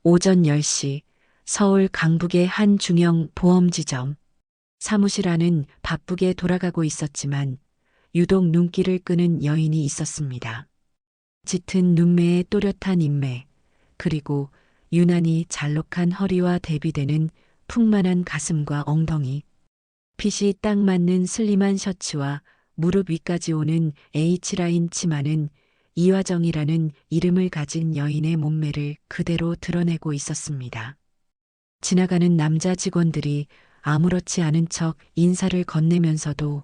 오전 10시 서울 강북의 한 중형 보험지점. 사무실 안은 바쁘게 돌아가고 있었지만 유독 눈길을 끄는 여인이 있었습니다. 짙은 눈매에 또렷한 인매, 그리고 유난히 잘록한 허리와 대비되는 풍만한 가슴과 엉덩이, 핏이 딱 맞는 슬림한 셔츠와 무릎 위까지 오는 H라인 치마는 이화정이라는 이름을 가진 여인의 몸매를 그대로 드러내고 있었습니다. 지나가는 남자 직원들이 아무렇지 않은 척 인사를 건네면서도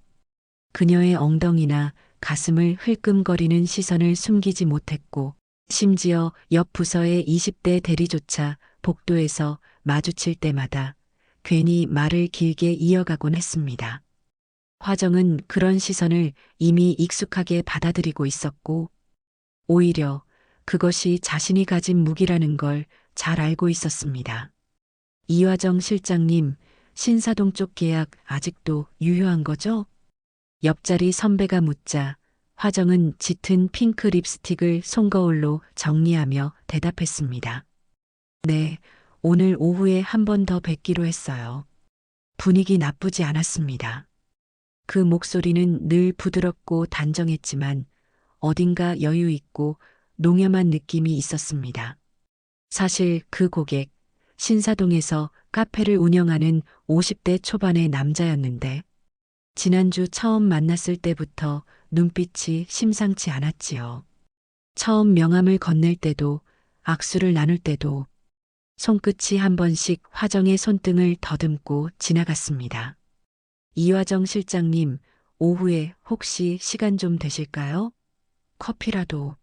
그녀의 엉덩이나 가슴을 흘끔거리는 시선을 숨기지 못했고, 심지어 옆 부서의 20대 대리조차 복도에서 마주칠 때마다 괜히 말을 길게 이어가곤 했습니다. 화정은 그런 시선을 이미 익숙하게 받아들이고 있었고, 오히려 그것이 자신이 가진 무기라는 걸 잘 알고 있었습니다. 이화정 실장님, 신사동 쪽 계약 아직도 유효한 거죠? 옆자리 선배가 묻자 화정은 짙은 핑크 립스틱을 손거울로 정리하며 대답했습니다. 네, 오늘 오후에 한 번 더 뵙기로 했어요. 분위기 나쁘지 않았습니다. 그 목소리는 늘 부드럽고 단정했지만 어딘가 여유 있고 농염한 느낌이 있었습니다. 사실 그 고객, 신사동에서 카페를 운영하는 50대 초반의 남자였는데 지난주 처음 만났을 때부터 눈빛이 심상치 않았지요. 처음 명함을 건넬 때도 악수를 나눌 때도 손끝이 한 번씩 화정의 손등을 더듬고 지나갔습니다. 이화정 실장님, 오후에 혹시 시간 좀 되실까요? 커피라도.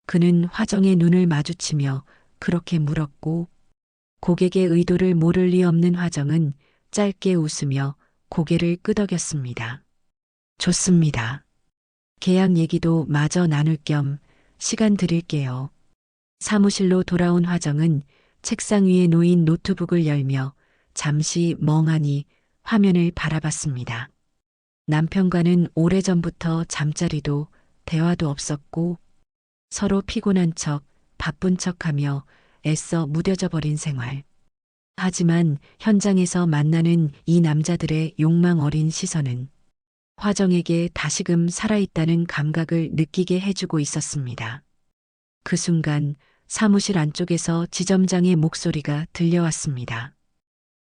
그는 화정의 눈을 마주치며 그렇게 물었고, 고객의 의도를 모를 리 없는 화정은 짧게 웃으며 고개를 끄덕였습니다. 좋습니다. 계약 얘기도 마저 나눌 겸 시간 드릴게요. 사무실로 돌아온 화정은 책상 위에 놓인 노트북을 열며 잠시 멍하니 화면을 바라봤습니다. 남편과는 오래전부터 잠자리도 대화도 없었고 서로 피곤한 척, 바쁜 척하며 애써 무뎌져 버린 생활. 하지만 현장에서 만나는 이 남자들의 욕망 어린 시선은 화정에게 다시금 살아있다는 감각을 느끼게 해주고 있었습니다. 그 순간 사무실 안쪽에서 지점장의 목소리가 들려왔습니다.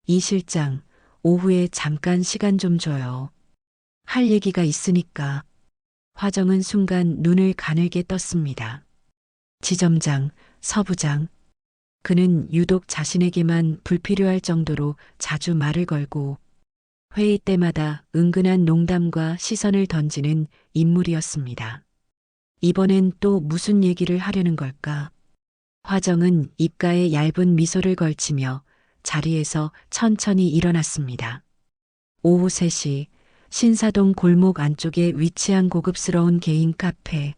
이 실장, 오후에 잠깐 시간 좀 줘요. 할 얘기가 있으니까. 화정은 순간 눈을 가늘게 떴습니다. 지점장, 서부장. 그는 유독 자신에게만 불필요할 정도로 자주 말을 걸고 회의 때마다 은근한 농담과 시선을 던지는 인물이었습니다. 이번엔 또 무슨 얘기를 하려는 걸까? 화정은 입가에 얇은 미소를 걸치며 자리에서 천천히 일어났습니다. 오후 3시 신사동 골목 안쪽에 위치한 고급스러운 개인 카페.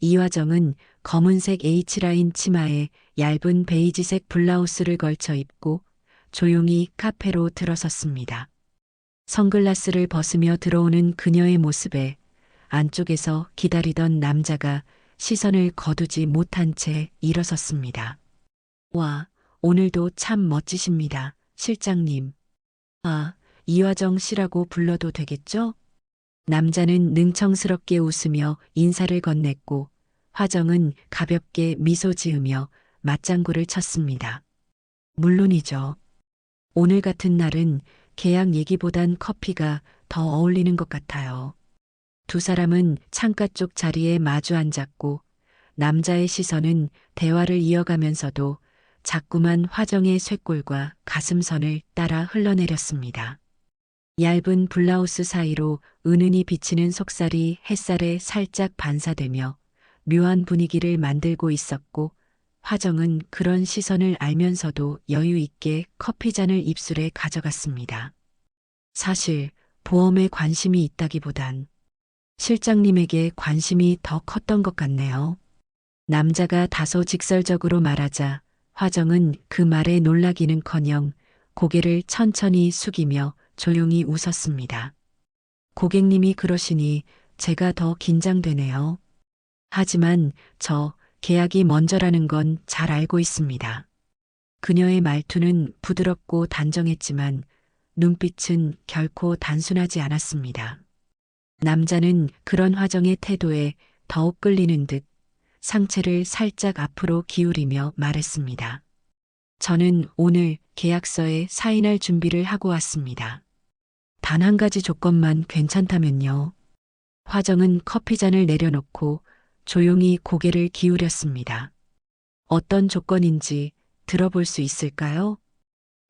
이화정은 검은색 H라인 치마에 얇은 베이지색 블라우스를 걸쳐 입고 조용히 카페로 들어섰습니다. 선글라스를 벗으며 들어오는 그녀의 모습에 안쪽에서 기다리던 남자가 시선을 거두지 못한 채 일어섰습니다. 와, 오늘도 참 멋지십니다, 실장님. 아, 이화정 씨라고 불러도 되겠죠? 남자는 능청스럽게 웃으며 인사를 건넸고 화정은 가볍게 미소 지으며 맞장구를 쳤습니다. 물론이죠. 오늘 같은 날은 계약 얘기보단 커피가 더 어울리는 것 같아요. 두 사람은 창가 쪽 자리에 마주 앉았고 남자의 시선은 대화를 이어가면서도 자꾸만 화정의 쇄골과 가슴선을 따라 흘러내렸습니다. 얇은 블라우스 사이로 은은히 비치는 속살이 햇살에 살짝 반사되며 묘한 분위기를 만들고 있었고 화정은 그런 시선을 알면서도 여유 있게 커피잔을 입술에 가져갔습니다. 사실 보험에 관심이 있다기보단 실장님에게 관심이 더 컸던 것 같네요. 남자가 다소 직설적으로 말하자 화정은 그 말에 놀라기는커녕 고개를 천천히 숙이며 조용히 웃었습니다. 고객님이 그러시니 제가 더 긴장되네요. 하지만 저 계약이 먼저라는 건 잘 알고 있습니다. 그녀의 말투는 부드럽고 단정했지만 눈빛은 결코 단순하지 않았습니다. 남자는 그런 화정의 태도에 더욱 끌리는 듯 상체를 살짝 앞으로 기울이며 말했습니다. 저는 오늘 계약서에 사인할 준비를 하고 왔습니다. 단 한 가지 조건만 괜찮다면요. 화정은 커피잔을 내려놓고 조용히 고개를 기울였습니다. 어떤 조건인지 들어볼 수 있을까요?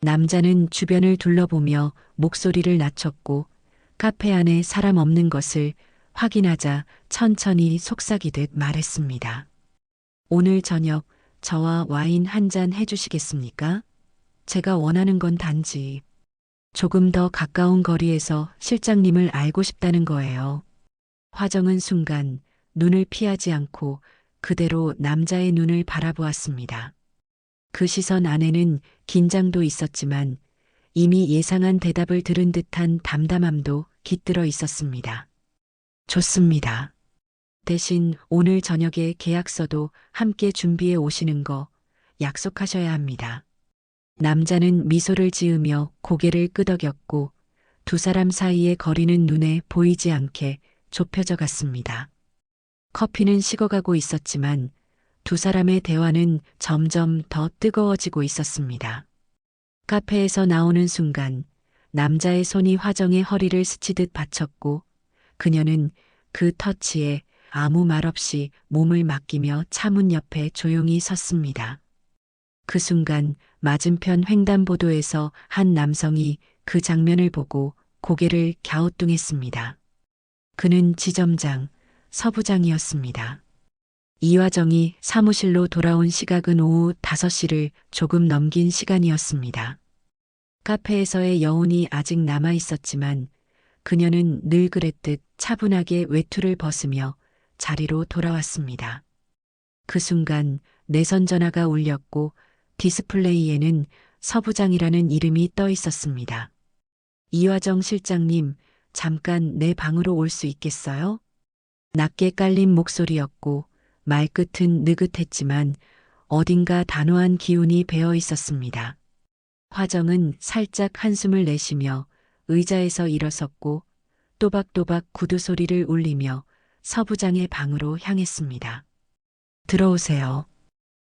남자는 주변을 둘러보며 목소리를 낮췄고 카페 안에 사람 없는 것을 확인하자 천천히 속삭이듯 말했습니다. 오늘 저녁 저와 와인 한 잔 해주시겠습니까? 제가 원하는 건 단지 조금 더 가까운 거리에서 실장님을 알고 싶다는 거예요. 화정은 순간 눈을 피하지 않고 그대로 남자의 눈을 바라보았습니다. 그 시선 안에는 긴장도 있었지만 이미 예상한 대답을 들은 듯한 담담함도 깃들어 있었습니다. 좋습니다. 대신 오늘 저녁에 계약서도 함께 준비해 오시는 거 약속하셔야 합니다. 남자는 미소를 지으며 고개를 끄덕였고 두 사람 사이의 거리는 눈에 보이지 않게 좁혀져 갔습니다. 커피는 식어가고 있었지만 두 사람의 대화는 점점 더 뜨거워지고 있었습니다. 카페에서 나오는 순간 남자의 손이 화정의 허리를 스치듯 받쳤고 그녀는 그 터치에 아무 말 없이 몸을 맡기며 차문 옆에 조용히 섰습니다. 그 순간 맞은편 횡단보도에서 한 남성이 그 장면을 보고 고개를 갸우뚱했습니다. 그는 지점장, 서부장이었습니다. 이화정이 사무실로 돌아온 시각은 오후 5시를 조금 넘긴 시간이었습니다. 카페에서의 여운이 아직 남아 있었지만 그녀는 늘 그랬듯 차분하게 외투를 벗으며 자리로 돌아왔습니다. 그 순간 내선 전화가 울렸고 디스플레이에는 서부장이라는 이름이 떠 있었습니다. 이화정 실장님, 잠깐 내 방으로 올 수 있겠어요? 낮게 깔린 목소리였고 말끝은 느긋했지만 어딘가 단호한 기운이 배어 있었습니다. 화정은 살짝 한숨을 내쉬며 의자에서 일어섰고 또박또박 구두 소리를 울리며 서부장의 방으로 향했습니다. 들어오세요.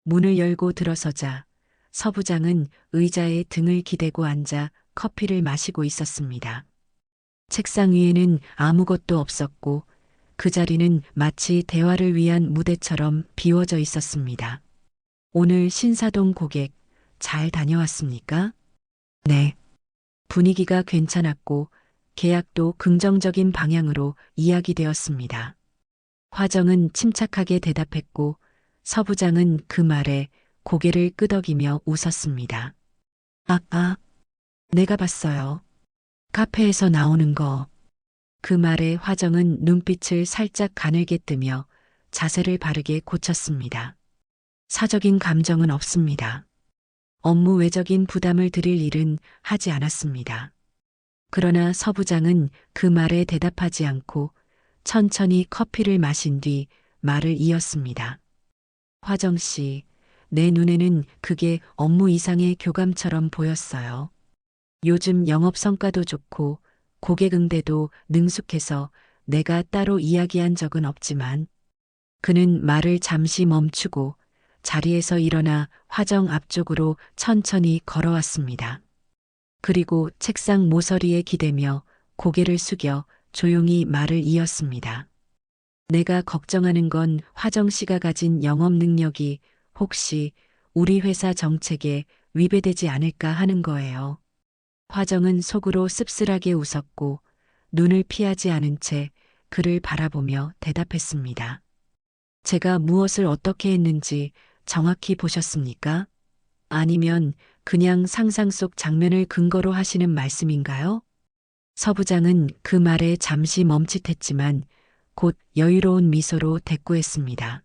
문을 열고 들어서자 서부장은 의자에 등을 기대고 앉아 커피를 마시고 있었습니다. 책상 위에는 아무것도 없었고 그 자리는 마치 대화를 위한 무대처럼 비워져 있었습니다. 오늘 신사동 고객 잘 다녀왔습니까? 네. 분위기가 괜찮았고 계약도 긍정적인 방향으로 이야기되었습니다. 화정은 침착하게 대답했고 서부장은 그 말에 고개를 끄덕이며 웃었습니다. 내가 봤어요. 카페에서 나오는 거. 그 말에 화정은 눈빛을 살짝 가늘게 뜨며 자세를 바르게 고쳤습니다. 사적인 감정은 없습니다. 업무 외적인 부담을 드릴 일은 하지 않았습니다. 그러나 서부장은 그 말에 대답하지 않고 천천히 커피를 마신 뒤 말을 이었습니다. 화정 씨, 내 눈에는 그게 업무 이상의 교감처럼 보였어요. 요즘 영업 성과도 좋고 고객 응대도 능숙해서 내가 따로 이야기한 적은 없지만 그는 말을 잠시 멈추고 자리에서 일어나 화정 앞쪽으로 천천히 걸어왔습니다. 그리고 책상 모서리에 기대며 고개를 숙여 조용히 말을 이었습니다. 내가 걱정하는 건 화정 씨가 가진 영업 능력이 혹시 우리 회사 정책에 위배되지 않을까 하는 거예요. 화정은 속으로 씁쓸하게 웃었고 눈을 피하지 않은 채 그를 바라보며 대답했습니다. 제가 무엇을 어떻게 했는지 정확히 보셨습니까? 아니면 그냥 상상 속 장면을 근거로 하시는 말씀인가요? 서부장은 그 말에 잠시 멈칫했지만 곧 여유로운 미소로 대꾸했습니다.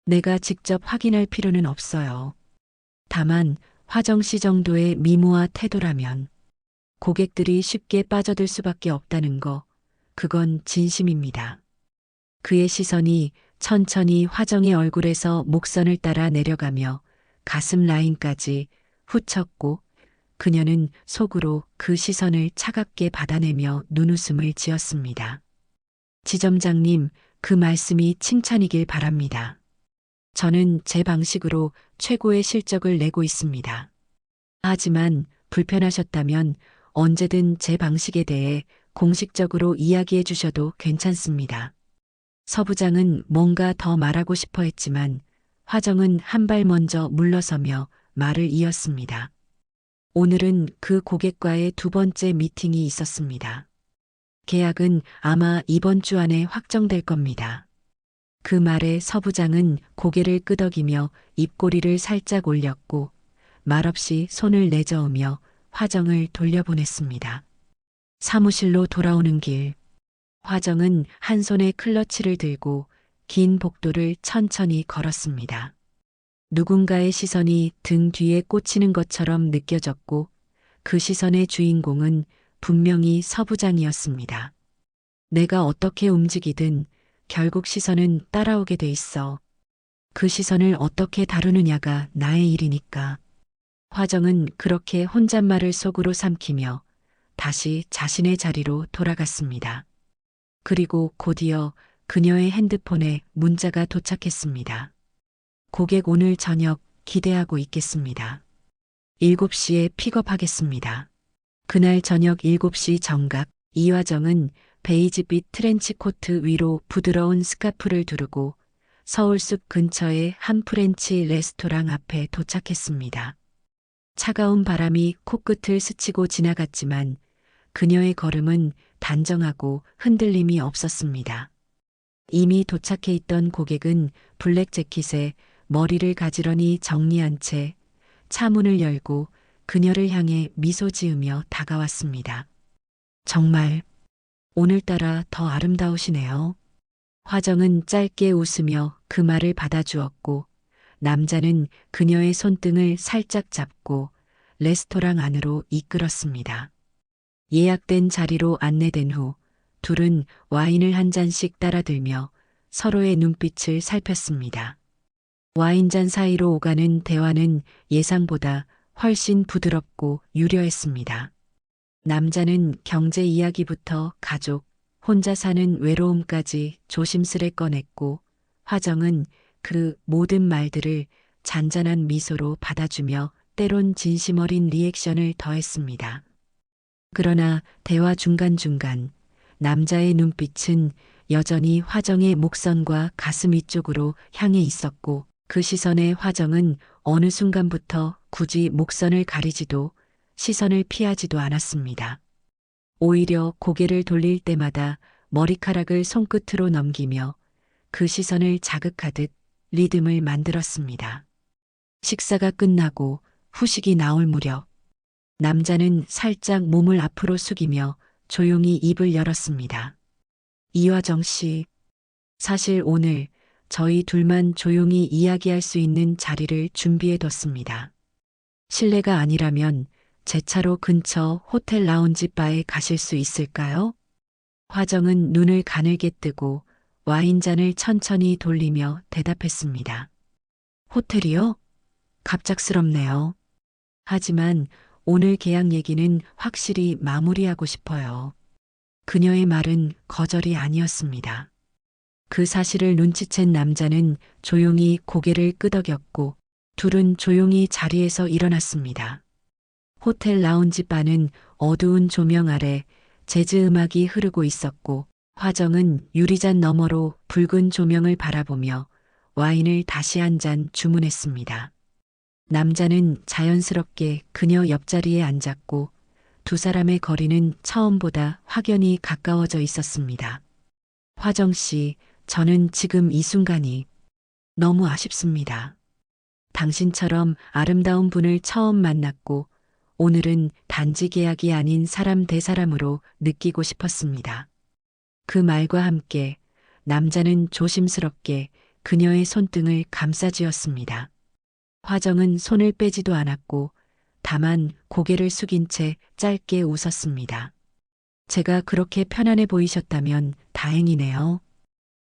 내가 직접 확인할 필요는 없어요. 다만 화정 씨 정도의 미모와 태도라면 고객들이 쉽게 빠져들 수밖에 없다는 거, 그건 진심입니다. 그의 시선이 천천히 화정의 얼굴에서 목선을 따라 내려가며 가슴 라인까지 후쳤고 그녀는 속으로 그 시선을 차갑게 받아내며 눈웃음을 지었습니다. 지점장님, 그 말씀이 칭찬이길 바랍니다. 저는 제 방식으로 최고의 실적을 내고 있습니다. 하지만 불편하셨다면 언제든 제 방식에 대해 공식적으로 이야기해 주셔도 괜찮습니다. 서 부장은 뭔가 더 말하고 싶어 했지만 화정은 한 발 먼저 물러서며 말을 이었습니다. 오늘은 그 고객과의 두 번째 미팅이 있었습니다. 계약은 아마 이번 주 안에 확정될 겁니다. 그 말에 서 부장은 고개를 끄덕이며 입꼬리를 살짝 올렸고 말없이 손을 내저으며 화정을 돌려보냈습니다. 사무실로 돌아오는 길, 화정은 한 손에 클러치를 들고 긴 복도를 천천히 걸었습니다. 누군가의 시선이 등 뒤에 꽂히는 것처럼 느껴졌고 그 시선의 주인공은 분명히 서 부장이었습니다. 내가 어떻게 움직이든 결국 시선은 따라오게 돼 있어. 그 시선을 어떻게 다루느냐가 나의 일이니까. 화정은 그렇게 혼잣말을 속으로 삼키며 다시 자신의 자리로 돌아갔습니다. 그리고 곧이어 그녀의 핸드폰에 문자가 도착했습니다. 고객 오늘 저녁 기대하고 있겠습니다. 7시에 픽업하겠습니다. 그날 저녁 7시 정각 이화정은 베이지빛 트렌치 코트 위로 부드러운 스카프를 두르고 서울숲 근처의 한 프렌치 레스토랑 앞에 도착했습니다. 차가운 바람이 코끝을 스치고 지나갔지만 그녀의 걸음은 단정하고 흔들림이 없었습니다. 이미 도착해 있던 고객은 블랙 재킷에 머리를 가지런히 정리한 채 차 문을 열고 그녀를 향해 미소 지으며 다가왔습니다. 정말 오늘따라 더 아름다우시네요. 화정은 짧게 웃으며 그 말을 받아주었고 남자는 그녀의 손등을 살짝 잡고 레스토랑 안으로 이끌었습니다. 예약된 자리로 안내된 후 둘은 와인을 한 잔씩 따라들며 서로의 눈빛을 살폈습니다. 와인잔 사이로 오가는 대화는 예상보다 훨씬 부드럽고 유려했습니다. 남자는 경제 이야기부터 가족, 혼자 사는 외로움까지 조심스레 꺼냈고 화정은 그 모든 말들을 잔잔한 미소로 받아주며 때론 진심 어린 리액션을 더했습니다. 그러나 대화 중간중간 남자의 눈빛은 여전히 화정의 목선과 가슴 위쪽으로 향해 있었고 그 시선의 화정은 어느 순간부터 굳이 목선을 가리지도 시선을 피하지도 않았습니다. 오히려 고개를 돌릴 때마다 머리카락을 손끝으로 넘기며 그 시선을 자극하듯 리듬을 만들었습니다. 식사가 끝나고 후식이 나올 무렵 남자는 살짝 몸을 앞으로 숙이며 조용히 입을 열었습니다. 이화정 씨, 사실 오늘 저희 둘만 조용히 이야기할 수 있는 자리를 준비해뒀습니다. 실례가 아니라면 제 차로 근처 호텔 라운지 바에 가실 수 있을까요? 화정은 눈을 가늘게 뜨고 와인잔을 천천히 돌리며 대답했습니다. 호텔이요? 갑작스럽네요. 하지만 오늘 계약 얘기는 확실히 마무리하고 싶어요. 그녀의 말은 거절이 아니었습니다. 그 사실을 눈치챈 남자는 조용히 고개를 끄덕였고 둘은 조용히 자리에서 일어났습니다. 호텔 라운지 바는 어두운 조명 아래 재즈 음악이 흐르고 있었고 화정은 유리잔 너머로 붉은 조명을 바라보며 와인을 다시 한 잔 주문했습니다. 남자는 자연스럽게 그녀 옆자리에 앉았고 두 사람의 거리는 처음보다 확연히 가까워져 있었습니다. 화정 씨, 저는 지금 이 순간이 너무 아쉽습니다. 당신처럼 아름다운 분을 처음 만났고 오늘은 단지 계약이 아닌 사람 대 사람으로 느끼고 싶었습니다. 그 말과 함께 남자는 조심스럽게 그녀의 손등을 감싸쥐었습니다. 화정은 손을 빼지도 않았고 다만 고개를 숙인 채 짧게 웃었습니다. 제가 그렇게 편안해 보이셨다면 다행이네요.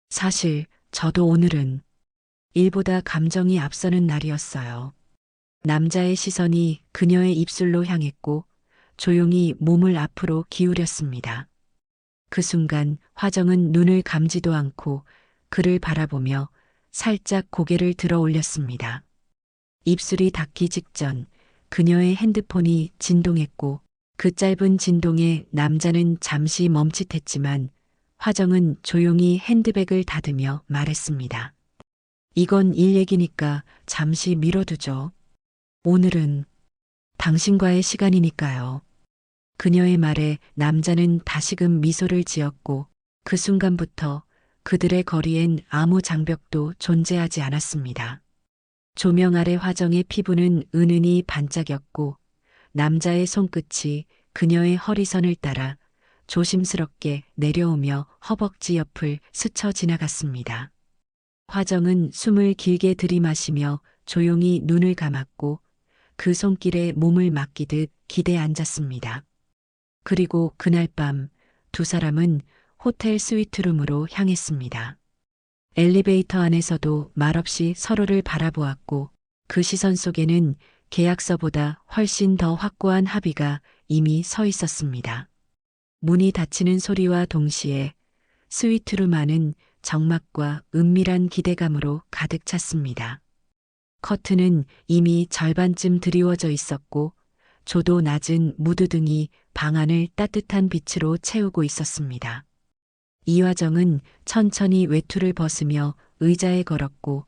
사실 저도 오늘은 일보다 감정이 앞서는 날이었어요. 남자의 시선이 그녀의 입술로 향했고 조용히 몸을 앞으로 기울였습니다. 그 순간 화정은 눈을 감지도 않고 그를 바라보며 살짝 고개를 들어 올렸습니다. 입술이 닿기 직전 그녀의 핸드폰이 진동했고 그 짧은 진동에 남자는 잠시 멈칫했지만 화정은 조용히 핸드백을 닫으며 말했습니다. 이건 일 얘기니까 잠시 미뤄두죠. 오늘은 당신과의 시간이니까요. 그녀의 말에 남자는 다시금 미소를 지었고 그 순간부터 그들의 거리엔 아무 장벽도 존재하지 않았습니다. 조명 아래 화정의 피부는 은은히 반짝였고 남자의 손끝이 그녀의 허리선을 따라 조심스럽게 내려오며 허벅지 옆을 스쳐 지나갔습니다. 화정은 숨을 길게 들이마시며 조용히 눈을 감았고 그 손길에 몸을 맡기듯 기대에 앉았습니다. 그리고 그날 밤 두 사람은 호텔 스위트룸으로 향했습니다. 엘리베이터 안에서도 말없이 서로를 바라보았고 그 시선 속에는 계약서보다 훨씬 더 확고한 합의가 이미 서 있었습니다. 문이 닫히는 소리와 동시에 스위트룸 안은 적막과 은밀한 기대감으로 가득 찼습니다. 커튼은 이미 절반쯤 드리워져 있었고 조도 낮은 무드등이 방 안을 따뜻한 빛으로 채우고 있었습니다. 이화정은 천천히 외투를 벗으며 의자에 걸었고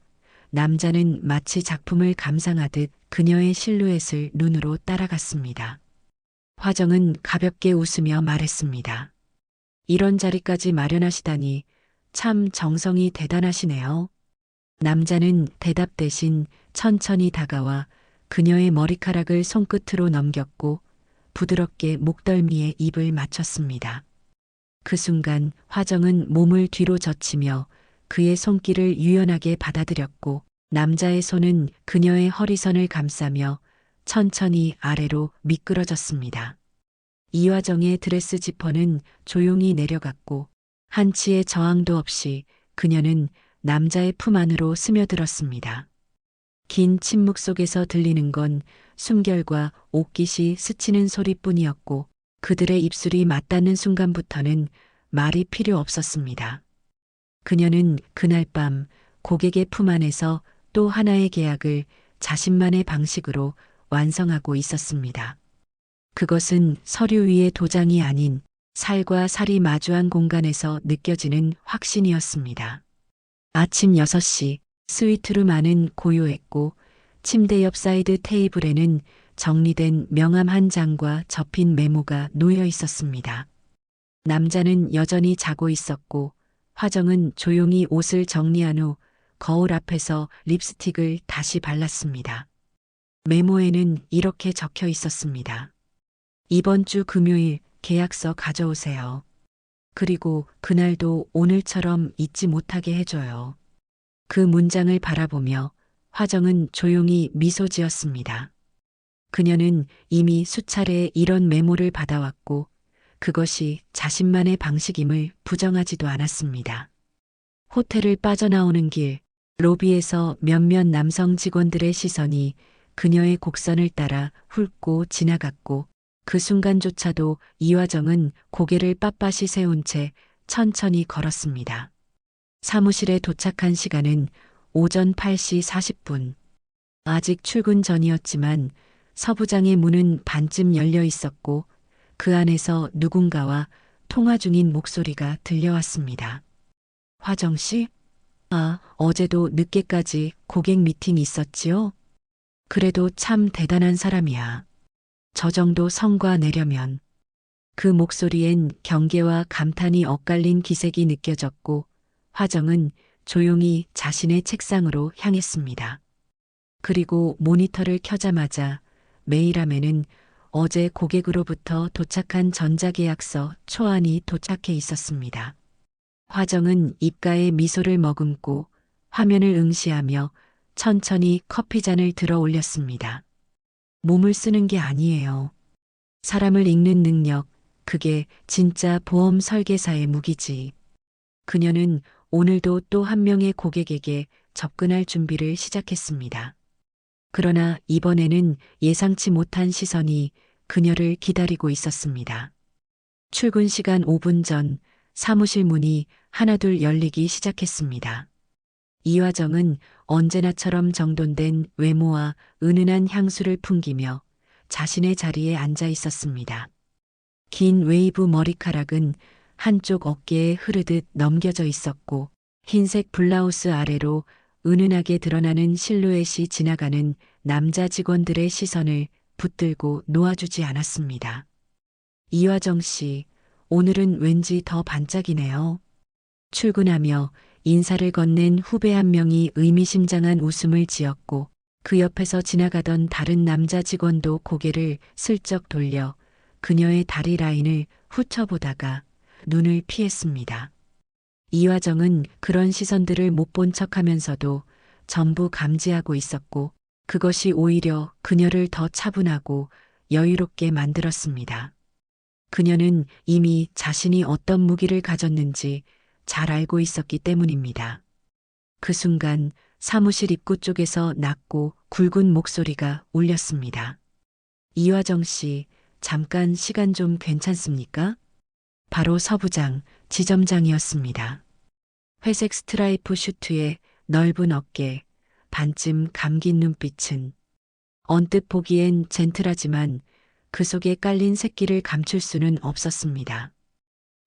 남자는 마치 작품을 감상하듯 그녀의 실루엣을 눈으로 따라갔습니다. 화정은 가볍게 웃으며 말했습니다. 이런 자리까지 마련하시다니 참 정성이 대단하시네요. 남자는 대답 대신 천천히 다가와 그녀의 머리카락을 손끝으로 넘겼고 부드럽게 목덜미에 입을 맞췄습니다. 그 순간 화정은 몸을 뒤로 젖히며 그의 손길을 유연하게 받아들였고 남자의 손은 그녀의 허리선을 감싸며 천천히 아래로 미끄러졌습니다. 이화정의 드레스 지퍼는 조용히 내려갔고 한치의 저항도 없이 그녀는 남자의 품 안으로 스며들었습니다. 긴 침묵 속에서 들리는 건 숨결과 옷깃이 스치는 소리뿐이었고 그들의 입술이 맞닿는 순간부터는 말이 필요 없었습니다. 그녀는 그날 밤 고객의 품 안에서 또 하나의 계약을 자신만의 방식으로 완성하고 있었습니다. 그것은 서류 위의 도장이 아닌 살과 살이 마주한 공간에서 느껴지는 확신이었습니다. 아침 6시 스위트룸 안은 고요했고 침대 옆 사이드 테이블에는 정리된 명함 한 장과 접힌 메모가 놓여 있었습니다. 남자는 여전히 자고 있었고 화정은 조용히 옷을 정리한 후 거울 앞에서 립스틱을 다시 발랐습니다. 메모에는 이렇게 적혀 있었습니다. 이번 주 금요일 계약서 가져오세요. 그리고 그날도 오늘처럼 잊지 못하게 해줘요. 그 문장을 바라보며 화정은 조용히 미소 지었습니다. 그녀는 이미 수차례 이런 메모를 받아왔고 그것이 자신만의 방식임을 부정하지도 않았습니다. 호텔을 빠져나오는 길, 로비에서 몇몇 남성 직원들의 시선이 그녀의 곡선을 따라 훑고 지나갔고 그 순간조차도 이화정은 고개를 빳빳이 세운 채 천천히 걸었습니다. 사무실에 도착한 시간은 오전 8시 40분. 아직 출근 전이었지만 서부장의 문은 반쯤 열려 있었고 그 안에서 누군가와 통화 중인 목소리가 들려왔습니다. 화정 씨? 아, 어제도 늦게까지 고객 미팅 있었지요? 그래도 참 대단한 사람이야. 저 정도 성과 내려면. 그 목소리엔 경계와 감탄이 엇갈린 기색이 느껴졌고 화정은 조용히 자신의 책상으로 향했습니다. 그리고 모니터를 켜자마자 메일함에는 어제 고객으로부터 도착한 전자계약서 초안이 도착해 있었습니다. 화정은 입가에 미소를 머금고 화면을 응시하며 천천히 커피잔을 들어 올렸습니다. 몸을 쓰는 게 아니에요. 사람을 읽는 능력, 그게 진짜 보험 설계사의 무기지. 그녀는 오늘도 또 한 명의 고객에게 접근할 준비를 시작했습니다. 그러나 이번에는 예상치 못한 시선이 그녀를 기다리고 있었습니다. 출근 시간 5분 전 사무실 문이 하나둘 열리기 시작했습니다. 이화정은 언제나처럼 정돈된 외모와 은은한 향수를 풍기며 자신의 자리에 앉아 있었습니다. 긴 웨이브 머리카락은 한쪽 어깨에 흐르듯 넘겨져 있었고 흰색 블라우스 아래로 은은하게 드러나는 실루엣이 지나가는 남자 직원들의 시선을 붙들고 놓아주지 않았습니다. 이화정 씨, 오늘은 왠지 더 반짝이네요. 출근하며 인사를 건넨 후배 한 명이 의미심장한 웃음을 지었고 그 옆에서 지나가던 다른 남자 직원도 고개를 슬쩍 돌려 그녀의 다리 라인을 훑어보다가 눈을 피했습니다. 이화정은 그런 시선들을 못 본 척하면서도 전부 감지하고 있었고 그것이 오히려 그녀를 더 차분하고 여유롭게 만들었습니다. 그녀는 이미 자신이 어떤 무기를 가졌는지 잘 알고 있었기 때문입니다. 그 순간 사무실 입구 쪽에서 낮고 굵은 목소리가 울렸습니다. 이화정 씨, 잠깐 시간 좀 괜찮습니까? 바로 서부장, 지점장이었습니다. 회색 스트라이프 슈트에 넓은 어깨, 반쯤 감긴 눈빛은 언뜻 보기엔 젠틀하지만 그 속에 깔린 새끼를 감출 수는 없었습니다.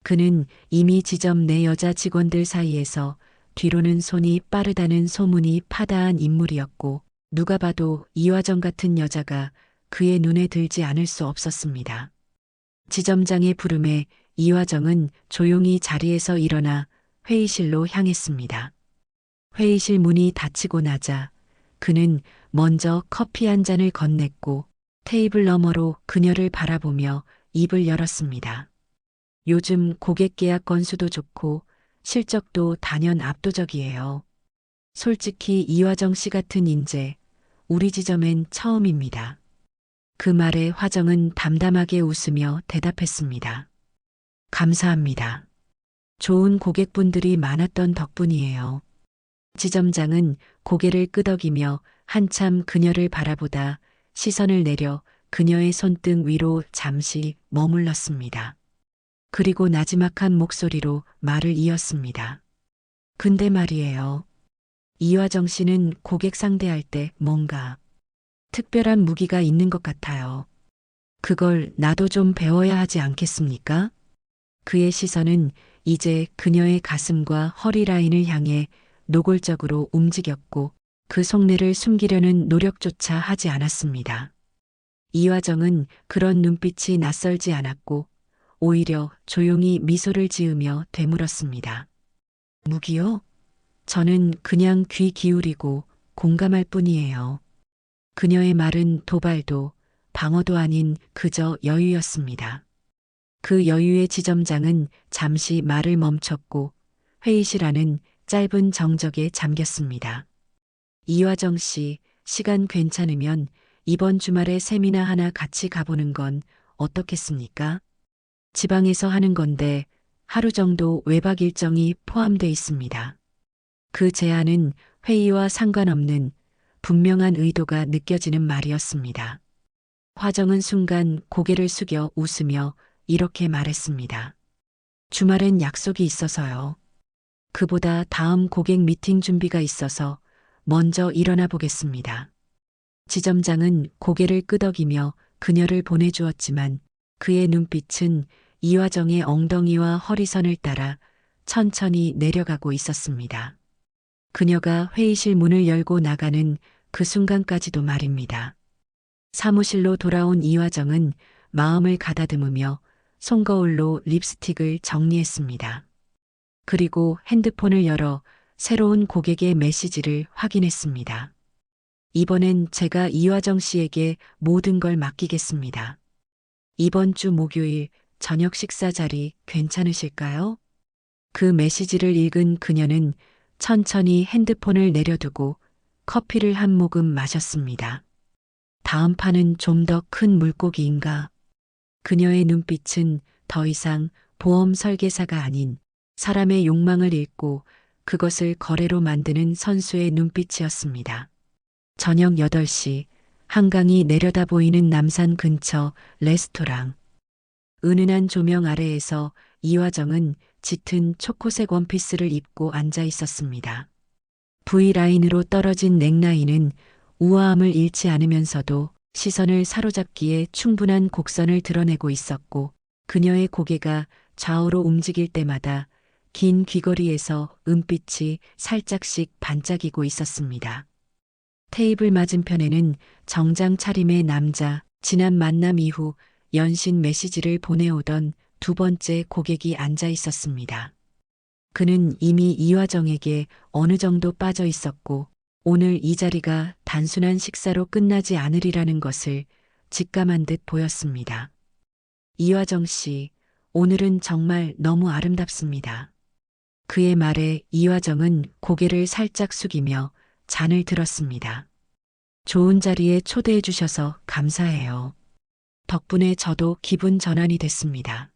그는 이미 지점 내 여자 직원들 사이에서 뒤로는 손이 빠르다는 소문이 파다한 인물이었고 누가 봐도 이화정 같은 여자가 그의 눈에 들지 않을 수 없었습니다. 지점장의 부름에 이화정은 조용히 자리에서 일어나 회의실로 향했습니다. 회의실 문이 닫히고 나자 그는 먼저 커피 한 잔을 건넸고 테이블 너머로 그녀를 바라보며 입을 열었습니다. 요즘 고객 계약 건수도 좋고 실적도 단연 압도적이에요. 솔직히 이화정 씨 같은 인재, 우리 지점엔 처음입니다. 그 말에 화정은 담담하게 웃으며 대답했습니다. 감사합니다. 좋은 고객분들이 많았던 덕분이에요. 지점장은 고개를 끄덕이며 한참 그녀를 바라보다 시선을 내려 그녀의 손등 위로 잠시 머물렀습니다. 그리고 나지막한 목소리로 말을 이었습니다. 근데 말이에요. 이화정 씨는 고객 상대할 때 뭔가 특별한 무기가 있는 것 같아요. 그걸 나도 좀 배워야 하지 않겠습니까? 그의 시선은 이제 그녀의 가슴과 허리 라인을 향해 노골적으로 움직였고 그 속내를 숨기려는 노력조차 하지 않았습니다. 이화정은 그런 눈빛이 낯설지 않았고 오히려 조용히 미소를 지으며 되물었습니다. 무기요? 저는 그냥 귀 기울이고 공감할 뿐이에요. 그녀의 말은 도발도 방어도 아닌 그저 여유였습니다. 그 여유의 지점장은 잠시 말을 멈췄고 회의실 안은 짧은 정적에 잠겼습니다. 이화정 씨, 시간 괜찮으면 이번 주말에 세미나 하나 같이 가보는 건 어떻겠습니까? 지방에서 하는 건데 하루 정도 외박 일정이 포함돼 있습니다. 그 제안은 회의와 상관없는 분명한 의도가 느껴지는 말이었습니다. 화정은 순간 고개를 숙여 웃으며 이렇게 말했습니다. 주말엔 약속이 있어서요. 그보다 다음 고객 미팅 준비가 있어서 먼저 일어나 보겠습니다. 지점장은 고개를 끄덕이며 그녀를 보내주었지만 그의 눈빛은 이화정의 엉덩이와 허리선을 따라 천천히 내려가고 있었습니다. 그녀가 회의실 문을 열고 나가는 그 순간까지도 말입니다. 사무실로 돌아온 이화정은 마음을 가다듬으며 손거울로 립스틱을 정리했습니다. 그리고 핸드폰을 열어 새로운 고객의 메시지를 확인했습니다. 이번엔 제가 이화정 씨에게 모든 걸 맡기겠습니다. 이번 주 목요일 저녁 식사 자리 괜찮으실까요? 그 메시지를 읽은 그녀는 천천히 핸드폰을 내려두고 커피를 한 모금 마셨습니다. 다음 판은 좀 더 큰 물고기인가? 그녀의 눈빛은 더 이상 보험 설계사가 아닌 사람의 욕망을 읽고 그것을 거래로 만드는 선수의 눈빛이었습니다. 저녁 8시 한강이 내려다 보이는 남산 근처 레스토랑. 은은한 조명 아래에서 이화정은 짙은 초코색 원피스를 입고 앉아 있었습니다. V라인으로 떨어진 넥라인은 우아함을 잃지 않으면서도 시선을 사로잡기에 충분한 곡선을 드러내고 있었고, 그녀의 고개가 좌우로 움직일 때마다 긴 귀걸이에서 은빛이 살짝씩 반짝이고 있었습니다. 테이블 맞은편에는 정장 차림의 남자, 지난 만남 이후 연신 메시지를 보내오던 두 번째 고객이 앉아 있었습니다. 그는 이미 이화정에게 어느 정도 빠져 있었고, 오늘 이 자리가 단순한 식사로 끝나지 않으리라는 것을 직감한 듯 보였습니다. 이화정 씨, 오늘은 정말 너무 아름답습니다. 그의 말에 이화정은 고개를 살짝 숙이며 잔을 들었습니다. 좋은 자리에 초대해 주셔서 감사해요. 덕분에 저도 기분 전환이 됐습니다.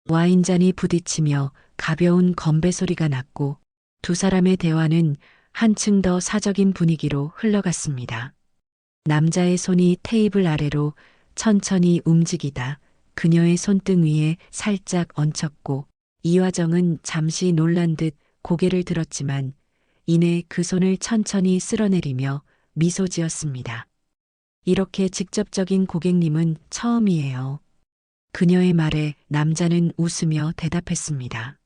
와인잔이 부딪히며 가벼운 건배 소리가 났고, 두 사람의 대화는 한층 더 사적인 분위기로 흘러갔습니다. 남자의 손이 테이블 아래로 천천히 움직이다 그녀의 손등 위에 살짝 얹혔고, 이화정은 잠시 놀란 듯 고개를 들었지만 이내 그 손을 천천히 쓸어내리며 미소 지었습니다. 이렇게 직접적인 고객님은 처음이에요. 그녀의 말에 남자는 웃으며 대답했습니다.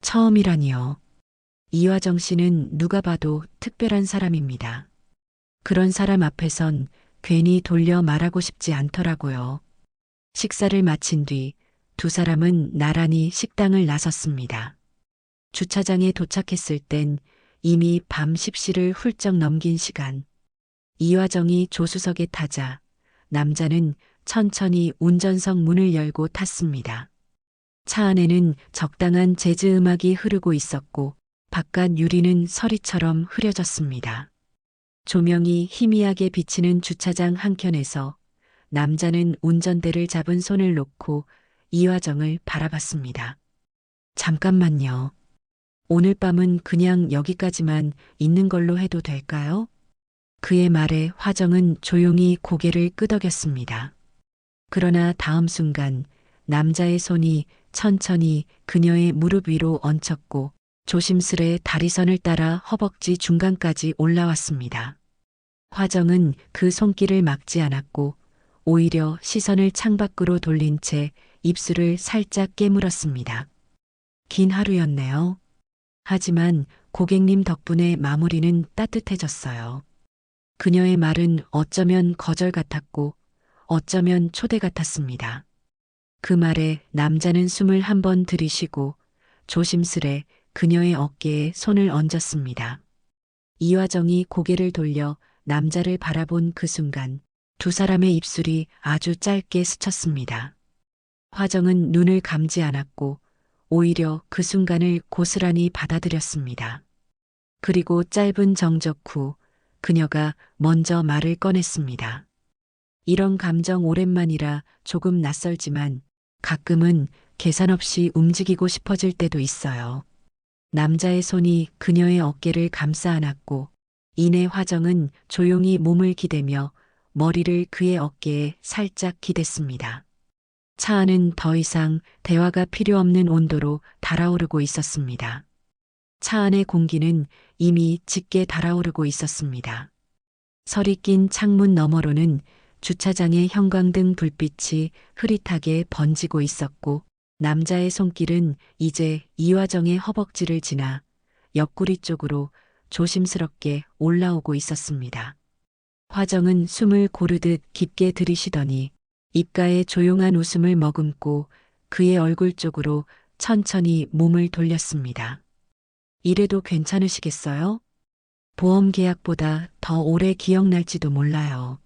처음이라니요. 이화정 씨는 누가 봐도 특별한 사람입니다. 그런 사람 앞에선 괜히 돌려 말하고 싶지 않더라고요. 식사를 마친 뒤 두 사람은 나란히 식당을 나섰습니다. 주차장에 도착했을 땐 이미 밤 10시를 훌쩍 넘긴 시간. 이화정이 조수석에 타자 남자는 천천히 운전석 문을 열고 탔습니다. 차 안에는 적당한 재즈 음악이 흐르고 있었고, 바깥 유리는 서리처럼 흐려졌습니다. 조명이 희미하게 비치는 주차장 한켠에서 남자는 운전대를 잡은 손을 놓고 이화정을 바라봤습니다. 잠깐만요. 오늘 밤은 그냥 여기까지만 있는 걸로 해도 될까요? 그의 말에 화정은 조용히 고개를 끄덕였습니다. 그러나 다음 순간 남자의 손이 천천히 그녀의 무릎 위로 얹혔고, 조심스레 다리선을 따라 허벅지 중간까지 올라왔습니다. 화정은 그 손길을 막지 않았고, 오히려 시선을 창밖으로 돌린 채 입술을 살짝 깨물었습니다. 긴 하루였네요. 하지만 고객님 덕분에 마무리는 따뜻해졌어요. 그녀의 말은 어쩌면 거절 같았고, 어쩌면 초대 같았습니다. 그 말에 남자는 숨을 한 번 들이쉬고 조심스레 그녀의 어깨에 손을 얹었습니다. 이화정이 고개를 돌려 남자를 바라본 그 순간 두 사람의 입술이 아주 짧게 스쳤습니다. 화정은 눈을 감지 않았고 오히려 그 순간을 고스란히 받아들였습니다. 그리고 짧은 정적 후 그녀가 먼저 말을 꺼냈습니다. 이런 감정 오랜만이라 조금 낯설지만 가끔은 계산 없이 움직이고 싶어질 때도 있어요. 남자의 손이 그녀의 어깨를 감싸 안았고, 이내 화정은 조용히 몸을 기대며 머리를 그의 어깨에 살짝 기댔습니다. 차 안은 더 이상 대화가 필요 없는 온도로 달아오르고 있었습니다. 차 안의 공기는 이미 짙게 달아오르고 있었습니다. 설이 낀 창문 너머로는 주차장의 형광등 불빛이 흐릿하게 번지고 있었고, 남자의 손길은 이제 이화정의 허벅지를 지나 옆구리 쪽으로 조심스럽게 올라오고 있었습니다. 화정은 숨을 고르듯 깊게 들이쉬더니 입가에 조용한 웃음을 머금고 그의 얼굴 쪽으로 천천히 몸을 돌렸습니다. 이래도 괜찮으시겠어요? 보험 계약보다 더 오래 기억날지도 몰라요.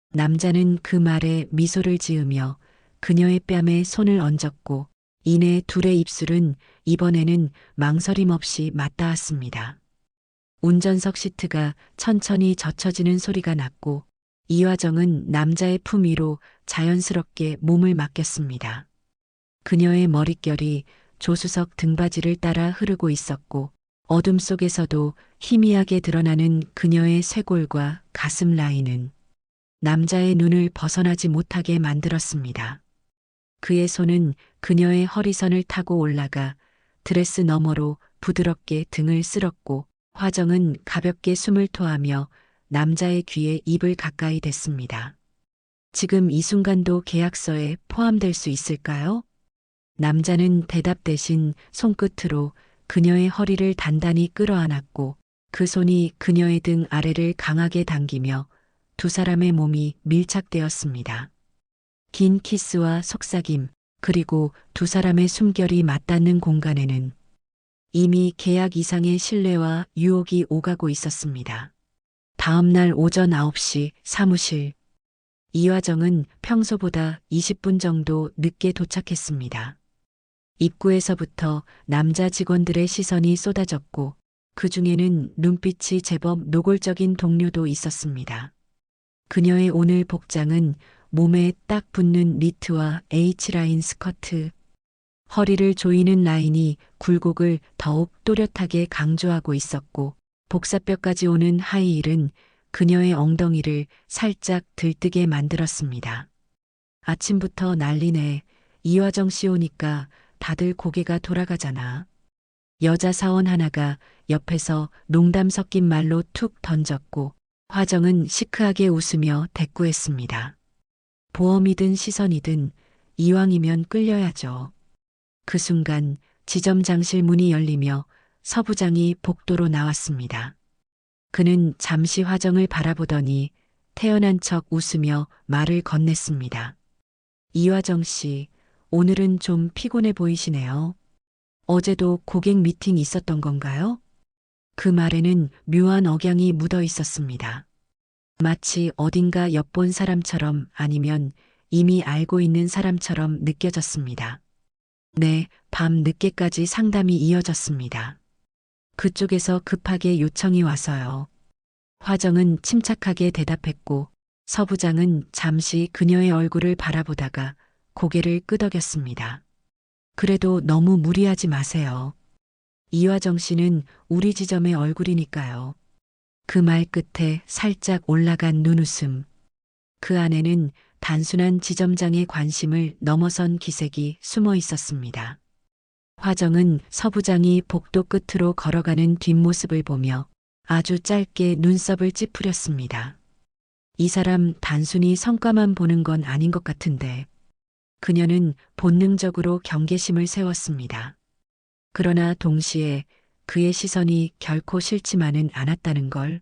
남자는 그 말에 미소를 지으며 그녀의 뺨에 손을 얹었고, 이내 둘의 입술은 이번에는 망설임 없이 맞닿았습니다. 운전석 시트가 천천히 젖혀지는 소리가 났고, 이화정은 남자의 품 위로 자연스럽게 몸을 맡겼습니다. 그녀의 머릿결이 조수석 등받이를 따라 흐르고 있었고, 어둠 속에서도 희미하게 드러나는 그녀의 쇄골과 가슴 라인은 남자의 눈을 벗어나지 못하게 만들었습니다. 그의 손은 그녀의 허리선을 타고 올라가 드레스 너머로 부드럽게 등을 쓸었고 화정은 가볍게 숨을 토하며 남자의 귀에 입을 가까이 댔습니다. 지금 이 순간도 계약서에 포함될 수 있을까요? 남자는 대답 대신 손끝으로 그녀의 허리를 단단히 끌어안았고 그 손이 그녀의 등 아래를 강하게 당기며 두 사람의 몸이 밀착되었습니다. 긴 키스와 속삭임, 그리고 두 사람의 숨결이 맞닿는 공간에는 이미 계약 이상의 신뢰와 유혹이 오가고 있었습니다. 다음 날 오전 9시 사무실. 이화정은 평소보다 20분 정도 늦게 도착했습니다. 입구에서부터 남자 직원들의 시선이 쏟아졌고 그 중에는 눈빛이 제법 노골적인 동료도 있었습니다. 그녀의 오늘 복장은 몸에 딱 붙는 니트와 H라인 스커트, 허리를 조이는 라인이 굴곡을 더욱 또렷하게 강조하고 있었고 복사뼈까지 오는 하이힐은 그녀의 엉덩이를 살짝 들뜨게 만들었습니다. 아침부터 난리네. 이화정 씨 오니까 다들 고개가 돌아가잖아. 여자 사원 하나가 옆에서 농담 섞인 말로 툭 던졌고 화정은 시크하게 웃으며 대꾸했습니다. 보험이든 시선이든 이왕이면 끌려야죠. 그 순간 지점장실 문이 열리며 서부장이 복도로 나왔습니다. 그는 잠시 화정을 바라보더니 태연한 척 웃으며 말을 건넸습니다. 이화정 씨, 오늘은 좀 피곤해 보이시네요. 어제도 고객 미팅 있었던 건가요? 그 말에는 묘한 억양이 묻어 있었습니다. 마치 어딘가 엿본 사람처럼 아니면 이미 알고 있는 사람처럼 느껴졌습니다. 네, 밤 늦게까지 상담이 이어졌습니다. 그쪽에서 급하게 요청이 와서요. 화정은 침착하게 대답했고 서부장은 잠시 그녀의 얼굴을 바라보다가 고개를 끄덕였습니다. 그래도 너무 무리하지 마세요. 이화정 씨는 우리 지점의 얼굴이니까요. 그 말 끝에 살짝 올라간 눈웃음. 그 안에는 단순한 지점장의 관심을 넘어선 기색이 숨어 있었습니다. 화정은 서부장이 복도 끝으로 걸어가는 뒷모습을 보며 아주 짧게 눈썹을 찌푸렸습니다. 이 사람 단순히 성과만 보는 건 아닌 것 같은데. 그녀는 본능적으로 경계심을 세웠습니다. 그러나 동시에 그의 시선이 결코 싫지만은 않았다는 걸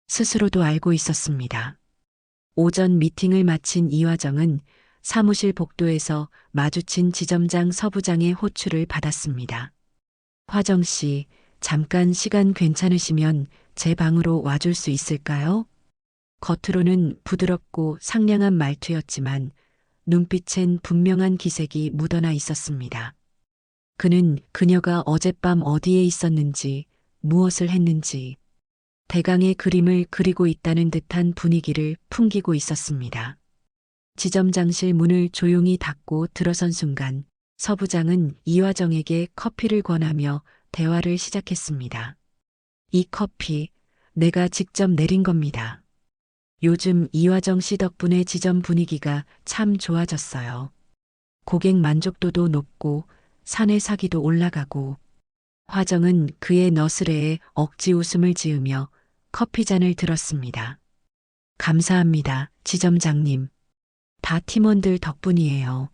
스스로도 알고 있었습니다. 오전 미팅을 마친 이화정은 사무실 복도에서 마주친 지점장 서부장의 호출을 받았습니다. 화정 씨, 잠깐 시간 괜찮으시면 제 방으로 와줄 수 있을까요? 겉으로는 부드럽고 상냥한 말투였지만 눈빛엔 분명한 기색이 묻어나 있었습니다. 그는 그녀가 어젯밤 어디에 있었는지, 무엇을 했는지, 대강의 그림을 그리고 있다는 듯한 분위기를 풍기고 있었습니다. 지점장실 문을 조용히 닫고 들어선 순간 서부장은 이화정에게 커피를 권하며 대화를 시작했습니다. 이 커피, 내가 직접 내린 겁니다. 요즘 이화정 씨 덕분에 지점 분위기가 참 좋아졌어요. 고객 만족도도 높고 사내 사기도 올라가고. 화정은 그의 너스레에 억지 웃음을 지으며 커피잔을 들었습니다. 감사합니다, 지점장님. 다 팀원들 덕분이에요.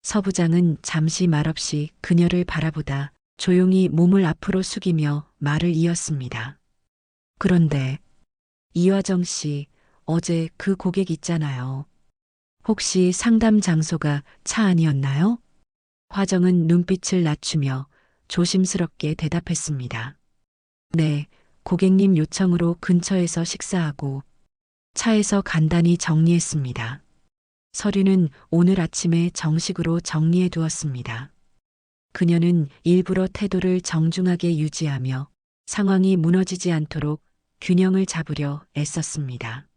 서부장은 잠시 말없이 그녀를 바라보다 조용히 몸을 앞으로 숙이며 말을 이었습니다. 그런데 이화정 씨, 어제 그 고객 있잖아요. 혹시 상담 장소가 차 안이었나요? 화정은 눈빛을 낮추며 조심스럽게 대답했습니다. 네, 고객님 요청으로 근처에서 식사하고 차에서 간단히 정리했습니다. 서류는 오늘 아침에 정식으로 정리해 두었습니다. 그녀는 일부러 태도를 정중하게 유지하며 상황이 무너지지 않도록 균형을 잡으려 애썼습니다.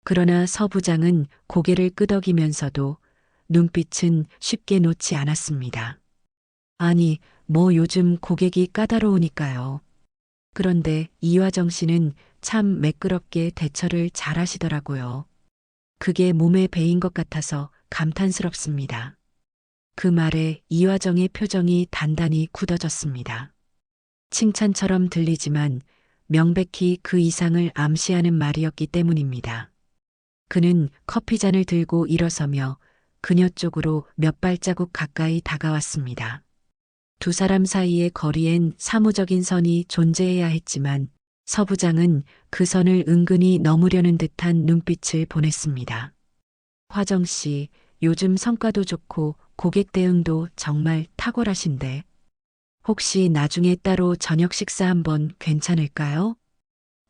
그러나 서부장은 고개를 끄덕이면서도 눈빛은 쉽게 놓지 않았습니다. 아니, 뭐 요즘 고객이 까다로우니까요. 그런데 이화정 씨는 참 매끄럽게 대처를 잘 하시더라고요. 그게 몸에 배인 것 같아서 감탄스럽습니다. 그 말에 이화정의 표정이 단단히 굳어졌습니다. 칭찬처럼 들리지만 명백히 그 이상을 암시하는 말이었기 때문입니다. 그는 커피잔을 들고 일어서며 그녀 쪽으로 몇 발자국 가까이 다가왔습니다. 두 사람 사이의 거리엔 사무적인 선이 존재해야 했지만 서 부장은 그 선을 은근히 넘으려는 듯한 눈빛을 보냈습니다. 화정 씨, 요즘 성과도 좋고 고객 대응도 정말 탁월하신데 혹시 나중에 따로 저녁 식사 한번 괜찮을까요?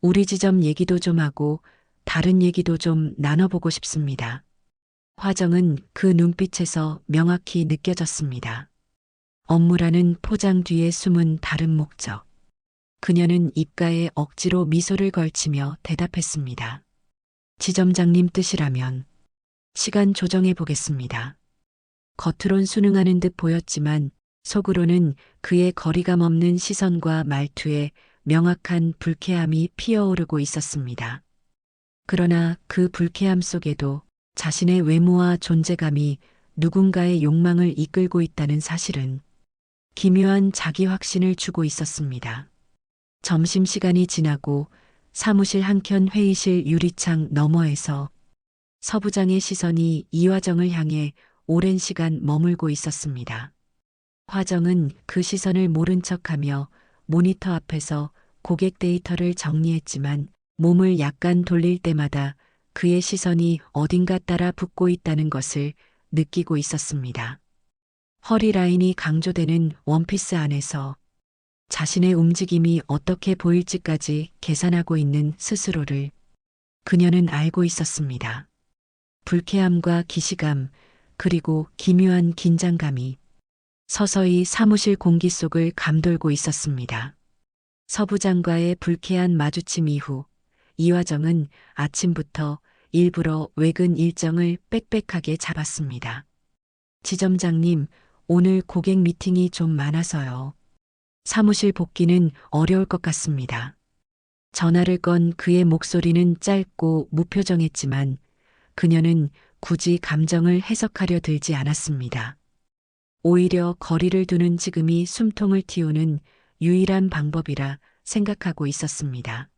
우리 지점 얘기도 좀 하고 다른 얘기도 좀 나눠보고 싶습니다. 화정은 그 눈빛에서 명확히 느껴졌습니다. 업무라는 포장 뒤에 숨은 다른 목적. 그녀는 입가에 억지로 미소를 걸치며 대답했습니다. 지점장님 뜻이라면 시간 조정해 보겠습니다. 겉으론 순응하는 듯 보였지만 속으로는 그의 거리감 없는 시선과 말투에 명확한 불쾌함이 피어오르고 있었습니다. 그러나 그 불쾌함 속에도 자신의 외모와 존재감이 누군가의 욕망을 이끌고 있다는 사실은 기묘한 자기 확신을 주고 있었습니다. 점심시간이 지나고 사무실 한켠 회의실 유리창 너머에서 서 부장의 시선이 이화정을 향해 오랜 시간 머물고 있었습니다. 화정은 그 시선을 모른 척하며 모니터 앞에서 고객 데이터를 정리했지만 몸을 약간 돌릴 때마다 그의 시선이 어딘가 따라 붙고 있다는 것을 느끼고 있었습니다. 허리 라인이 강조되는 원피스 안에서 자신의 움직임이 어떻게 보일지까지 계산하고 있는 스스로를 그녀는 알고 있었습니다. 불쾌함과 기시감, 그리고 기묘한 긴장감이 서서히 사무실 공기 속을 감돌고 있었습니다. 서 부장과의 불쾌한 마주침 이후 이화정은 아침부터 일부러 외근 일정을 빽빽하게 잡았습니다. 지점장님, 오늘 고객 미팅이 좀 많아서요. 사무실 복귀는 어려울 것 같습니다. 전화를 건 그의 목소리는 짧고 무표정했지만 그녀는 굳이 감정을 해석하려 들지 않았습니다. 오히려 거리를 두는 지금이 숨통을 틔우는 유일한 방법이라 생각하고 있었습니다.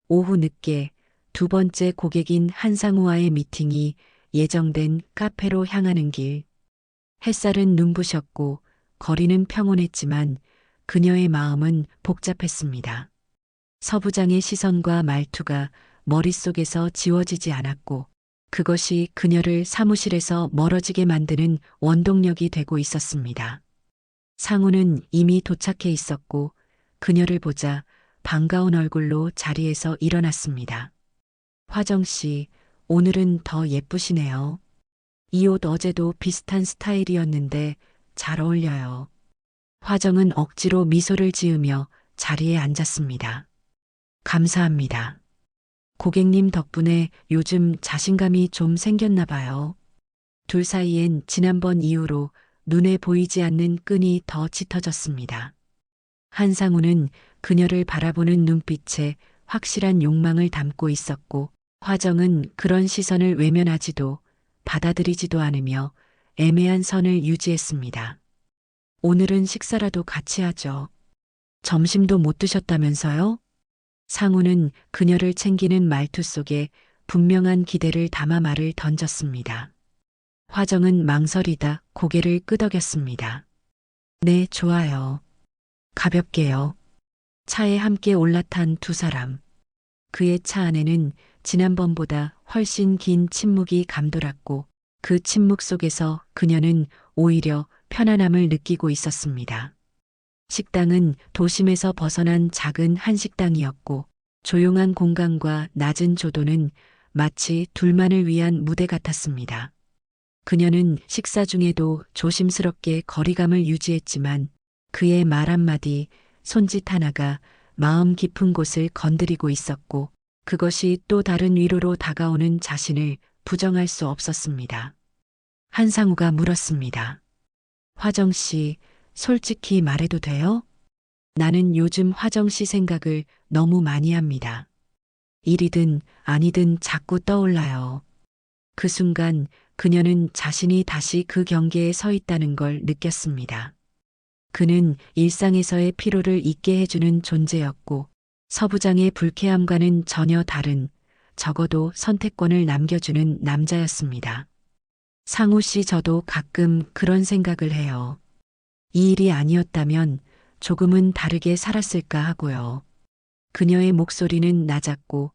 오후 늦게 두 번째 고객인 한상우와의 미팅이 예정된 카페로 향하는 길. 햇살은 눈부셨고 거리는 평온했지만 그녀의 마음은 복잡했습니다. 서 부장의 시선과 말투가 머릿속에서 지워지지 않았고 그것이 그녀를 사무실에서 멀어지게 만드는 원동력이 되고 있었습니다. 상우는 이미 도착해 있었고 그녀를 보자 반가운 얼굴로 자리에서 일어났습니다. 화정 씨, 오늘은 더 예쁘시네요. 이 옷 어제도 비슷한 스타일이었는데 잘 어울려요. 화정은 억지로 미소를 지으며 자리에 앉았습니다. 감사합니다. 고객님 덕분에 요즘 자신감이 좀 생겼나 봐요. 둘 사이엔 지난번 이후로 눈에 보이지 않는 끈이 더 짙어졌습니다. 한상우는 그녀를 바라보는 눈빛에 확실한 욕망을 담고 있었고 화정은 그런 시선을 외면하지도 받아들이지도 않으며 애매한 선을 유지했습니다. 오늘은 식사라도 같이 하죠. 점심도 못 드셨다면서요? 상우는 그녀를 챙기는 말투 속에 분명한 기대를 담아 말을 던졌습니다. 화정은 망설이다 고개를 끄덕였습니다. 네, 좋아요. 가볍게요. 차에 함께 올라탄 두 사람. 그의 차 안에는 지난번보다 훨씬 긴 침묵이 감돌았고 그 침묵 속에서 그녀는 오히려 편안함을 느끼고 있었습니다. 식당은 도심에서 벗어난 작은 한식당이었고 조용한 공간과 낮은 조도는 마치 둘만을 위한 무대 같았습니다. 그녀는 식사 중에도 조심스럽게 거리감을 유지했지만 그의 말 한마디, 손짓 하나가 마음 깊은 곳을 건드리고 있었고 그것이 또 다른 위로로 다가오는 자신을 부정할 수 없었습니다. 한상우가 물었습니다. 화정 씨, 솔직히 말해도 돼요? 나는 요즘 화정 씨 생각을 너무 많이 합니다. 일이든 아니든 자꾸 떠올라요. 그 순간 그녀는 자신이 다시 그 경계에 서 있다는 걸 느꼈습니다. 그는 일상에서의 피로를 잊게 해주는 존재였고 서부장의 불쾌함과는 전혀 다른 적어도 선택권을 남겨주는 남자였습니다. 상우 씨 저도 가끔 그런 생각을 해요. 이 일이 아니었다면 조금은 다르게 살았을까 하고요. 그녀의 목소리는 낮았고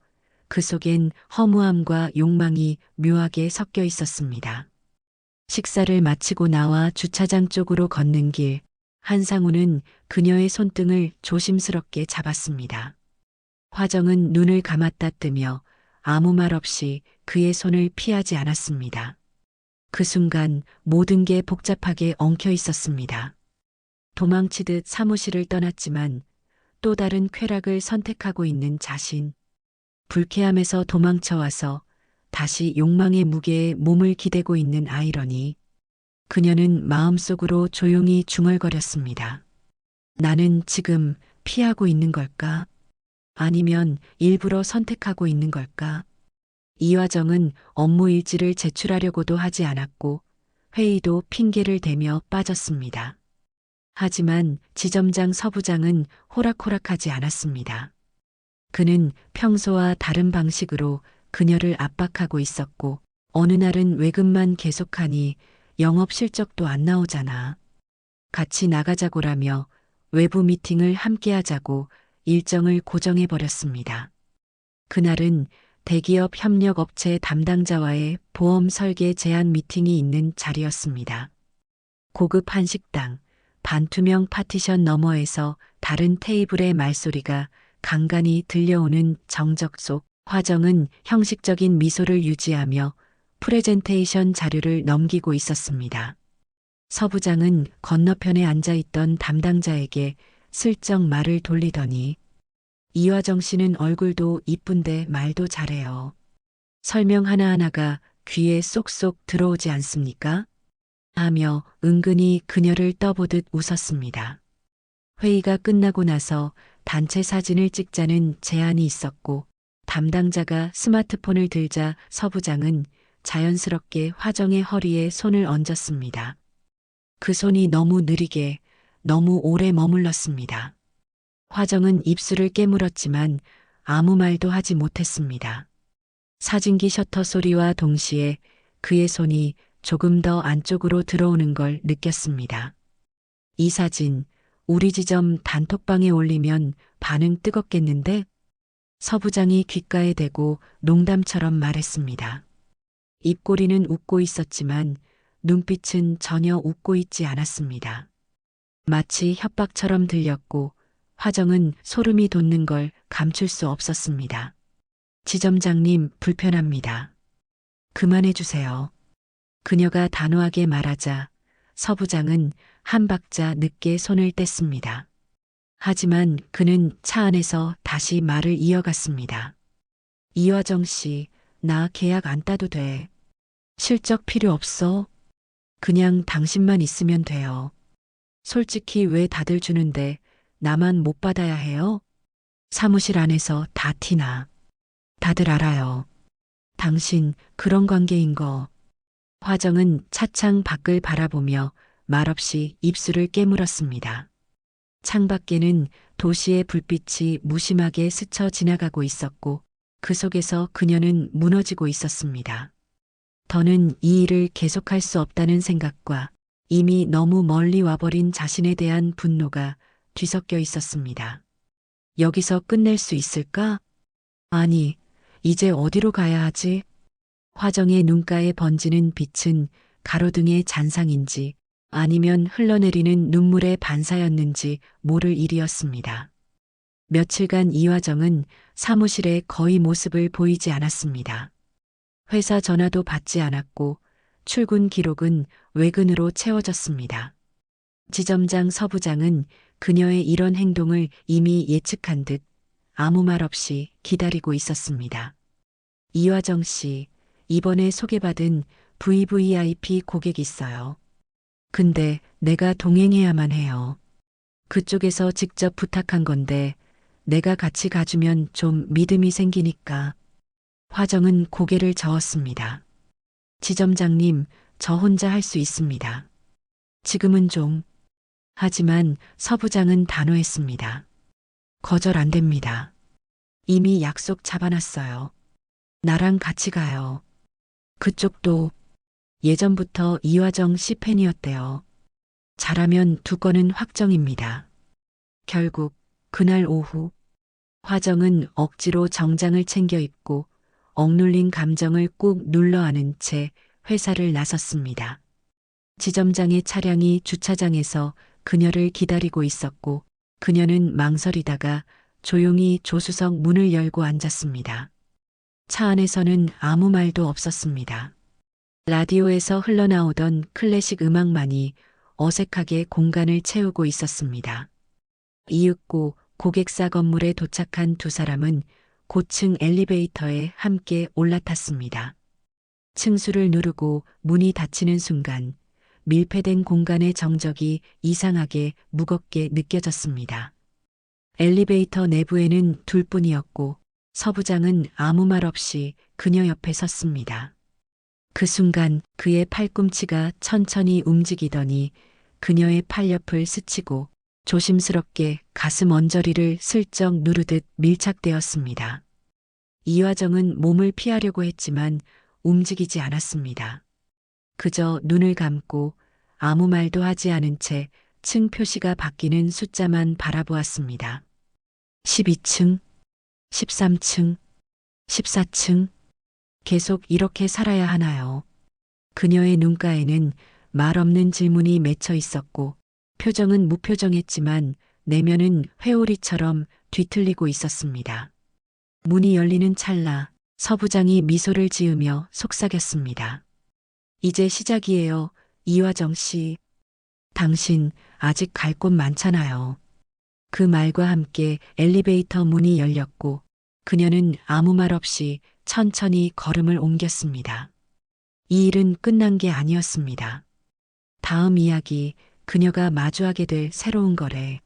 그 속엔 허무함과 욕망이 묘하게 섞여 있었습니다. 식사를 마치고 나와 주차장 쪽으로 걷는 길, 한상우는 그녀의 손등을 조심스럽게 잡았습니다. 화정은 눈을 감았다 뜨며 아무 말 없이 그의 손을 피하지 않았습니다. 그 순간 모든 게 복잡하게 엉켜 있었습니다. 도망치듯 사무실을 떠났지만 또 다른 쾌락을 선택하고 있는 자신, 불쾌함에서 도망쳐와서 다시 욕망의 무게에 몸을 기대고 있는 아이러니. 그녀는 마음속으로 조용히 중얼거렸습니다. 나는 지금 피하고 있는 걸까? 아니면 일부러 선택하고 있는 걸까? 이화정은 업무 일지를 제출하려고도 하지 않았고 회의도 핑계를 대며 빠졌습니다. 하지만 지점장 서부장은 호락호락하지 않았습니다. 그는 평소와 다른 방식으로 그녀를 압박하고 있었고 어느 날은 외근만 계속하니 영업 실적도 안 나오잖아. 같이 나가자고라며 외부 미팅을 함께 하자고 일정을 고정해 버렸습니다. 그날은 대기업 협력업체 담당자와의 보험 설계 제안 미팅이 있는 자리였습니다. 고급 한식당, 반투명 파티션 너머에서 다른 테이블의 말소리가 간간히 들려오는 정적 속 화정은 형식적인 미소를 유지하며 프레젠테이션 자료를 넘기고 있었습니다. 서부장은 건너편에 앉아있던 담당자에게 슬쩍 말을 돌리더니 이화정 씨는 얼굴도 이쁜데 말도 잘해요. 설명 하나하나가 귀에 쏙쏙 들어오지 않습니까? 하며 은근히 그녀를 떠보듯 웃었습니다. 회의가 끝나고 나서 단체 사진을 찍자는 제안이 있었고 담당자가 스마트폰을 들자 서부장은 자연스럽게 화정의 허리에 손을 얹었습니다. 그 손이 너무 느리게, 너무 오래 머물렀습니다. 화정은 입술을 깨물었지만 아무 말도 하지 못했습니다. 사진기 셔터 소리와 동시에 그의 손이 조금 더 안쪽으로 들어오는 걸 느꼈습니다. 이 사진, 우리 지점 단톡방에 올리면 반응 뜨겁겠는데? 서부장이 귓가에 대고 농담처럼 말했습니다. 입꼬리는 웃고 있었지만 눈빛은 전혀 웃고 있지 않았습니다. 마치 협박처럼 들렸고 화정은 소름이 돋는 걸 감출 수 없었습니다. 지점장님 불편합니다. 그만해 주세요. 그녀가 단호하게 말하자 서부장은 한 박자 늦게 손을 뗐습니다. 하지만 그는 차 안에서 다시 말을 이어갔습니다. 이화정 씨, 나 계약 안 따도 돼. 실적 필요 없어. 그냥 당신만 있으면 돼요. 솔직히 왜 다들 주는데 나만 못 받아야 해요? 사무실 안에서 다 티나. 다들 알아요. 당신 그런 관계인 거. 화정은 차창 밖을 바라보며 말없이 입술을 깨물었습니다. 창밖에는 도시의 불빛이 무심하게 스쳐 지나가고 있었고 그 속에서 그녀는 무너지고 있었습니다. 더는 이 일을 계속할 수 없다는 생각과 이미 너무 멀리 와버린 자신에 대한 분노가 뒤섞여 있었습니다. 여기서 끝낼 수 있을까? 아니, 이제 어디로 가야 하지? 화정의 눈가에 번지는 빛은 가로등의 잔상인지 아니면 흘러내리는 눈물의 반사였는지 모를 일이었습니다. 며칠간 이화정은 사무실에 거의 모습을 보이지 않았습니다. 회사 전화도 받지 않았고 출근 기록은 외근으로 채워졌습니다. 지점장 서부장은 그녀의 이런 행동을 이미 예측한 듯 아무 말 없이 기다리고 있었습니다. 이화정 씨, 이번에 소개받은 VVIP 고객 있어요. 근데 내가 동행해야만 해요. 그쪽에서 직접 부탁한 건데 내가 같이 가주면 좀 믿음이 생기니까. 화정은 고개를 저었습니다. 지점장님, 저 혼자 할 수 있습니다. 지금은 좀. 하지만 서 부장은 단호했습니다. 거절 안 됩니다. 이미 약속 잡아놨어요. 나랑 같이 가요. 그쪽도 예전부터 이화정 씨 팬이었대요. 잘하면 두 건은 확정입니다. 결국 그날 오후 화정은 억지로 정장을 챙겨 입고 억눌린 감정을 꾹 눌러 안은 채 회사를 나섰습니다. 지점장의 차량이 주차장에서 그녀를 기다리고 있었고 그녀는 망설이다가 조용히 조수석 문을 열고 앉았습니다. 차 안에서는 아무 말도 없었습니다. 라디오에서 흘러나오던 클래식 음악만이 어색하게 공간을 채우고 있었습니다. 이윽고 고객사 건물에 도착한 두 사람은 고층 엘리베이터에 함께 올라탔습니다. 층수를 누르고 문이 닫히는 순간 밀폐된 공간의 정적이 이상하게 무겁게 느껴졌습니다. 엘리베이터 내부에는 둘뿐이었고 서 부장은 아무 말 없이 그녀 옆에 섰습니다. 그 순간 그의 팔꿈치가 천천히 움직이더니 그녀의 팔 옆을 스치고 조심스럽게 가슴 언저리를 슬쩍 누르듯 밀착되었습니다. 이화정은 몸을 피하려고 했지만 움직이지 않았습니다. 그저 눈을 감고 아무 말도 하지 않은 채 층 표시가 바뀌는 숫자만 바라보았습니다. 12층, 13층, 14층. 계속 이렇게 살아야 하나요? 그녀의 눈가에는 말 없는 질문이 맺혀 있었고 표정은 무표정했지만 내면은 회오리처럼 뒤틀리고 있었습니다. 문이 열리는 찰나 서 부장이 미소를 지으며 속삭였습니다. 이제 시작이에요, 이화정 씨. 당신 아직 갈 곳 많잖아요. 그 말과 함께 엘리베이터 문이 열렸고 그녀는 아무 말 없이 천천히 걸음을 옮겼습니다. 이 일은 끝난 게 아니었습니다. 다음 이야기, 그녀가 마주하게 될 새로운 거래.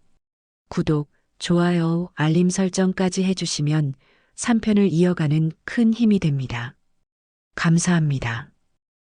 구독, 좋아요, 알림 설정까지 해주시면 3편을 이어가는 큰 힘이 됩니다. 감사합니다.